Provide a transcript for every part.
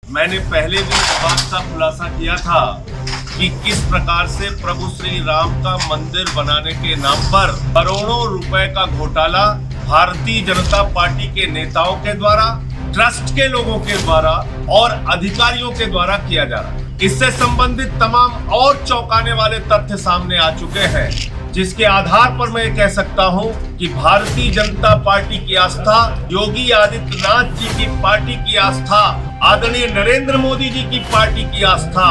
मैंने पहले भी इस बात का खुलासा किया था कि किस प्रकार से प्रभु श्री राम का मंदिर बनाने के नाम पर करोड़ों रुपए का घोटाला भारतीय जनता पार्टी के नेताओं के द्वारा, ट्रस्ट के लोगों के द्वारा और अधिकारियों के द्वारा किया जा रहा है। इससे संबंधित तमाम और चौंकाने वाले तथ्य सामने आ चुके हैं, जिसके आधार पर मैं कह सकता हूं कि भारतीय जनता पार्टी की आस्था, योगी आदित्यनाथ जी की पार्टी की आस्था, आदरणीय नरेंद्र मोदी जी की पार्टी की आस्था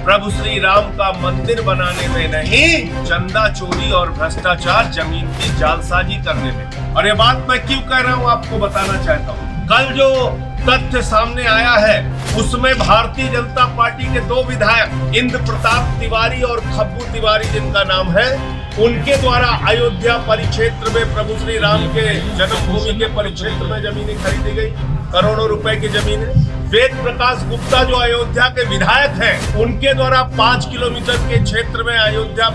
प्रभु श्री राम का मंदिर बनाने में नहीं, चंदा चोरी और भ्रष्टाचार, जमीन की जालसाजी करने में। और ये बात मैं क्यों कह रहा हूं आपको बताना चाहता हूं। कल जो तथ्य सामने आया है उसमें भारतीय जनता पार्टी के दो विधायक इंद्र प्रताप तिवारी और खब्बू तिवारी, जिनका नाम है, उनके द्वारा अयोध्या परिक्षेत्र में प्रभु श्री राम के जन्मभूमि के परिक्षेत्र में जमीनें खरीदी गई, करोड़ों रुपए की जमीनें। वेद प्रकाश गुप्ता जो अयोध्या के विधायक हैं, उनके द्वारा 5 किलोमीटर के क्षेत्र में अयोध्या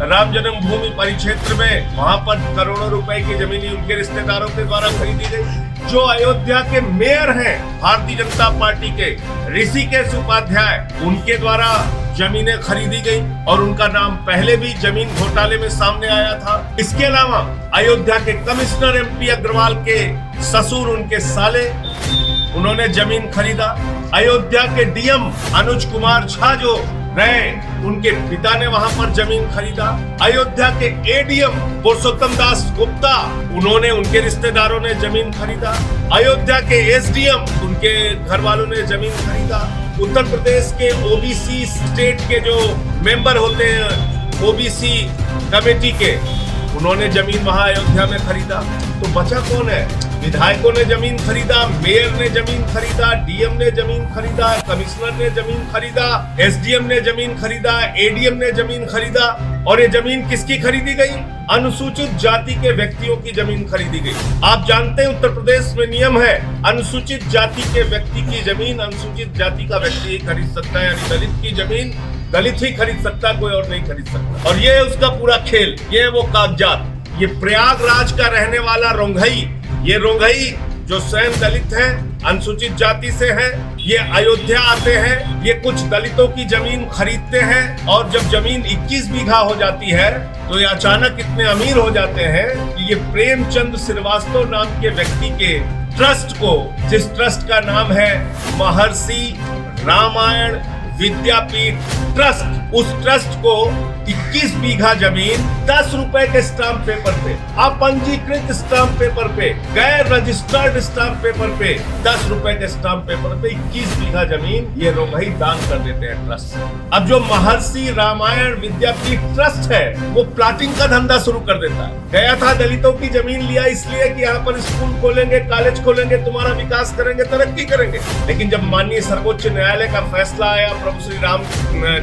राम जन्मभूमि परिक्षेत्र में वहां पर करोड़ों रुपए की जमीनें उनके रिश्तेदारों के द्वारा खरीदी गई। जो अयोध्या के मेयर हैं भारतीय जनता पार्टी के, ऋषिकेश उपाध्याय, उनके द्वारा जमीनें खरीदी गई और उनका नाम पहले भी जमीन घोटाले में सामने आया था। इसके अलावा अयोध्या के कमिश्नर MP अग्रवाल के ससुर, उनके साले, उन्होंने जमीन खरीदा। अयोध्या के DM अनुज कुमार झा जो रहे, उनके पिता ने वहां पर जमीन खरीदा। अयोध्या के ADM पुरुषोत्तम दास गुप्ता, उन्होंने, उनके रिश्तेदारों ने जमीन खरीदा। अयोध्या के SDM, उनके घर वालों ने जमीन खरीदा। उत्तर प्रदेश के OBC स्टेट के जो मेंबर होते हैं OBC कमेटी के, उन्होंने जमीन वहां अयोध्या में खरीदा। तो बचा कौन है? विधायकों ने जमीन खरीदा, मेयर ने जमीन खरीदा, DM ने जमीन खरीदा, कमिश्नर ने जमीन खरीदा, SDM ने जमीन खरीदा, ADM ने जमीन खरीदा। और ये जमीन किसकी खरीदी गई? अनुसूचित जाति के व्यक्तियों की जमीन खरीदी गई। आप जानते हैं उत्तर प्रदेश में नियम है, अनुसूचित जाति के व्यक्ति की जमीन अनुसूचित जाति का व्यक्ति ही खरीद सकता है, यानी दलित की जमीन दलित ही खरीद सकता है, कोई और नहीं खरीद सकता। और ये उसका पूरा खेल, ये वो कागजात। ये प्रयागराज का रहने वाला रोंघई, ये रोंघई जो स्वयं दलित है, अनुसूचित जाति से है, ये अयोध्या आते हैं, ये कुछ दलितों की जमीन खरीदते हैं और जब जमीन 21 बीघा हो जाती है तो ये अचानक इतने अमीर हो जाते हैं कि ये प्रेमचंद श्रीवास्तव नाम के व्यक्ति के ट्रस्ट को, जिस ट्रस्ट का नाम है महर्षि रामायण विद्यापीठ ट्रस्ट, उस ट्रस्ट को 21 बीघा जमीन 10 रुपए के स्टाम्प पेपर पे, अपंजीकृत स्टाम्प पेपर पे, गैर रजिस्टर्ड स्टाम्प पेपर पे, 10 रुपए के स्टाम्प पेपर पे 21 बीघा जमीन ये रोंघई दान कर देते हैं ट्रस्ट। अब जो महर्षि रामायण विद्यापीठ ट्रस्ट है वो प्लाटिंग का धंधा शुरू कर देता है। गया था, दलितों की जमीन लिया इसलिए कि यहाँ पर स्कूल खोलेंगे, कॉलेज खोलेंगे, तुम्हारा विकास करेंगे, तरक्की करेंगे। लेकिन जब माननीय सर्वोच्च न्यायालय का फैसला आया प्रभु श्री राम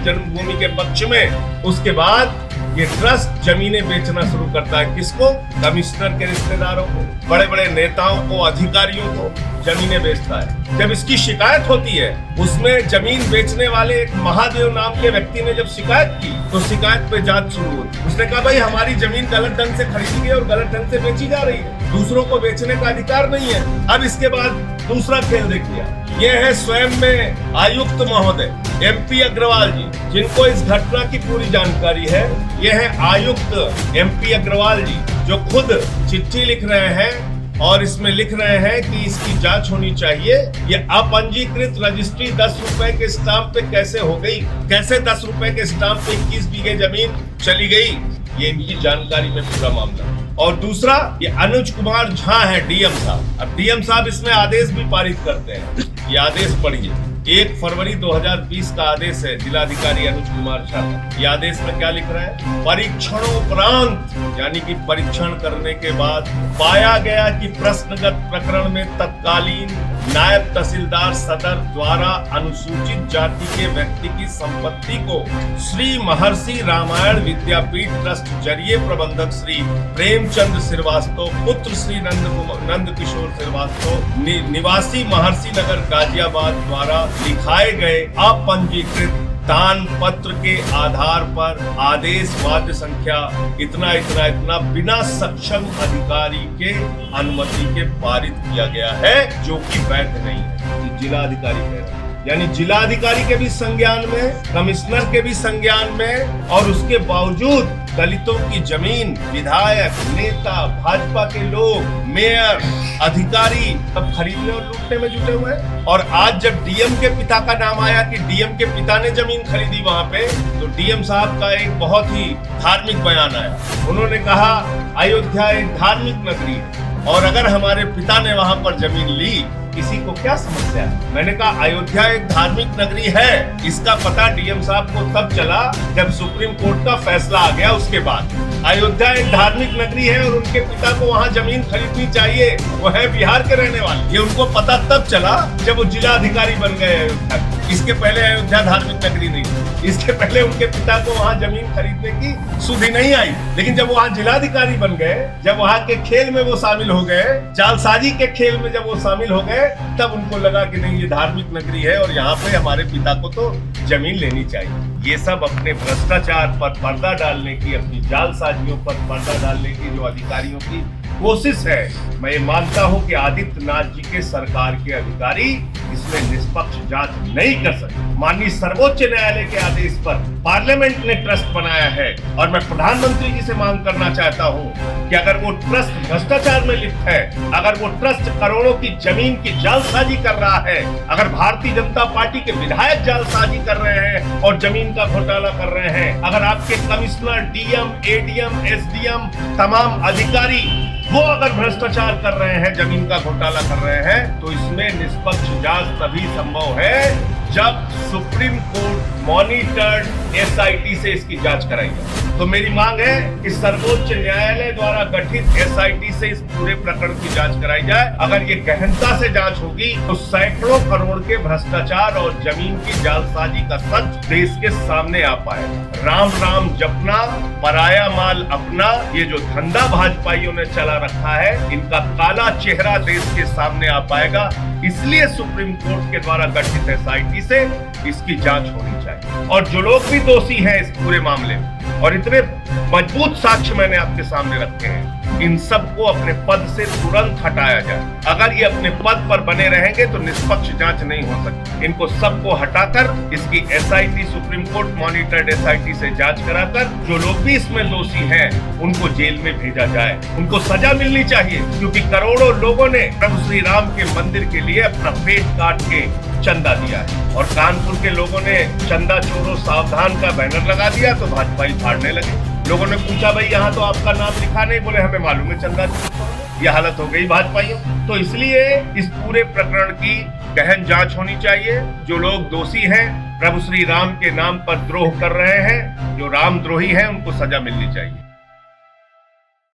जन्मभूमि के पक्ष में, उसके बाद ये ट्रस्ट जमीनें बेचना शुरू करता है। किसको? कमिश्नर के रिश्तेदारों को, बड़े बड़े नेताओं को, अधिकारियों को जमीनें बेचता है। जब इसकी शिकायत होती है, उसमें जमीन बेचने वाले एक महादेव नाम के व्यक्ति ने जब शिकायत की तो शिकायत पे जांच शुरू हुई। उसने कहा भाई हमारी जमीन गलत ढंग से खरीदी गई और गलत ढंग से बेची जा रही है, दूसरों को बेचने का अधिकार नहीं है। अब इसके बाद दूसरा खेल देखिए, ये है स्वयं में आयुक्त महोदय MP अग्रवाल जी, जिनको इस घटना की पूरी जानकारी है। ये है आयुक्त MP अग्रवाल जी, जो खुद चिट्ठी लिख रहे हैं और इसमें लिख रहे हैं कि इसकी जांच होनी चाहिए। ये अपंजीकृत रजिस्ट्री 10 रुपए के स्टाम्प पे कैसे हो गई, कैसे 10 रुपए के स्टाम्प पे 21 बीघे जमीन चली गई, ये इनकी जानकारी में पूरा मामला। और दूसरा, ये अनुज कुमार झा है DM साहब। अब DM साहब इसमें आदेश भी पारित करते हैं। ये आदेश पढ़िए, 1 फरवरी 2020 का आदेश है जिलाधिकारी अनुज कुमार झा। ये आदेश में क्या लिख रहा है? परीक्षणोपरांत, यानी कि परीक्षण करने के बाद पाया गया कि प्रश्नगत प्रकरण में तत्कालीन नायब तहसीलदार सदर द्वारा अनुसूचित जाति के व्यक्ति की संपत्ति को श्री महर्षि रामायण विद्यापीठ ट्रस्ट जरिए प्रबंधक श्री प्रेमचंद श्रीवास्तव पुत्र श्री नंद किशोर श्रीवास्तव निवासी महर्षि नगर गाजियाबाद द्वारा लिखाए गए अपंजीकृत दान पत्र के आधार पर आदेश वाद्य संख्या इतना बिना सक्षम अधिकारी के अनुमति के पारित किया गया है, जो कि वैध नहीं है। जिला अधिकारी कह रहे हैं, यानी जिलाधिकारी के भी संज्ञान में, कमिश्नर के भी संज्ञान में, और उसके बावजूद दलितों की जमीन विधायक, नेता, भाजपा के लोग, मेयर, अधिकारी सब खरीदने और लूटने में जुटे हुए हैं। और आज जब डीएम के पिता का नाम आया कि डीएम के पिता ने जमीन खरीदी वहां पे, तो डीएम साहब का एक बहुत ही धार्मिक बयान आया। उन्होंने कहा अयोध्या एक धार्मिक नगरी है और अगर हमारे पिता ने वहां पर जमीन ली, किसी को क्या समस्या है। मैंने कहा अयोध्या एक धार्मिक नगरी है, इसका पता डीएम साहब को तब चला जब सुप्रीम कोर्ट का फैसला आ गया। उसके बाद अयोध्या एक धार्मिक नगरी है और उनके पिता को वहां जमीन खरीदनी चाहिए, वो है बिहार के रहने वाले। ये उनको पता तब चला जब वो जिला अधिकारी बन गए अयोध्या। इसके पहले अयोध्या धार्मिक नगरी नहीं थी, इसके पहले उनके पिता को वहां जमीन खरीदने की सुधि नहीं आई। लेकिन जब वहां जिलाधिकारी बन गए, जब वहां के खेल में वो शामिल हो गए, जालसाजी के खेल में जब वो शामिल हो गए, तब उनको लगा कि नहीं ये धार्मिक नगरी है और यहाँ पे हमारे पिता को तो जमीन लेनी चाहिए। ये सब अपने भ्रष्टाचार पर पर्दा डालने की, अपनी जालसाजियों पर पर्दा डालने की जो अधिकारियों की कोशिश है, मैं ये मानता हूं कि आदित्यनाथ जी के सरकार के अधिकारी इसमें निष्पक्ष जांच नहीं कर सकते। माननीय सर्वोच्च न्यायालय के आदेश पर पार्लियामेंट ने ट्रस्ट बनाया है और मैं प्रधानमंत्री जी से मांग करना चाहता हूं कि अगर वो ट्रस्ट भ्रष्टाचार में लिप्त है, अगर वो ट्रस्ट करोड़ों की जमीन की जालसाजी कर रहा है, अगर भारतीय जनता पार्टी के विधायक जालसाजी कर रहे हैं और जमीन का घोटाला कर रहे हैं, अगर आपके कमिश्नर, डीएम, एडीएम, एसडीएम, तमाम अधिकारी वो अगर भ्रष्टाचार कर रहे हैं, जमीन का घोटाला कर रहे हैं, तो इसमें निष्पक्ष जांच तभी संभव है जब सुप्रीम कोर्ट मॉनिटर्ड एसआईटी से इसकी जांच कराई जाए। तो मेरी मांग है कि सर्वोच्च न्यायालय द्वारा गठित एसआईटी से इस पूरे प्रकरण की जांच कराई जाए। अगर ये गहनता से जांच होगी तो सैकड़ों करोड़ के भ्रष्टाचार और जमीन की जालसाजी का सच देश के सामने आ पाएगा। राम राम जपना, पराया माल अपना, ये जो धंधा भाजपाइयों ने चला रखा है, इनका काला चेहरा देश के सामने आ पाएगा। इसलिए सुप्रीम कोर्ट के द्वारा गठित एसआईटी से इसकी जांच होनी चाहिए। और जो लोग भी दोषी हैं इस पूरे मामले में, और इतने मजबूत साक्ष्य मैंने आपके सामने रखे हैं, इन सबको अपने पद से तुरंत हटाया जाए। अगर ये अपने पद पर बने रहेंगे तो निष्पक्ष जांच नहीं हो सकती। इनको सबको हटाकर इसकी SIT, supreme court monitored SIT से जांच कराकर जो लोग भी इसमें दोषी हैं उनको जेल में भेजा जाए, उनको सजा मिलनी चाहिए। क्योंकि करोड़ों लोगों ने प्रभु श्री राम के मंदिर के लिए अपना पेट काट के चंदा दिया है, और कानपुर के लोगों ने चंदा चोरों सावधान का बैनर लगा दिया तो भाजपाई फाड़ने लगे। लोगों ने पूछा भाई यहाँ तो आपका नाम लिखा नहीं, बोले हमें मालूम है चंदा चोर। ये हालत हो गई भाजपाइयों। तो इसलिए इस पूरे प्रकरण की गहन जांच होनी चाहिए। जो लोग दोषी हैं, प्रभु श्री राम के नाम पर द्रोह कर रहे हैं, जो रामद्रोही हैं, उनको सजा मिलनी चाहिए।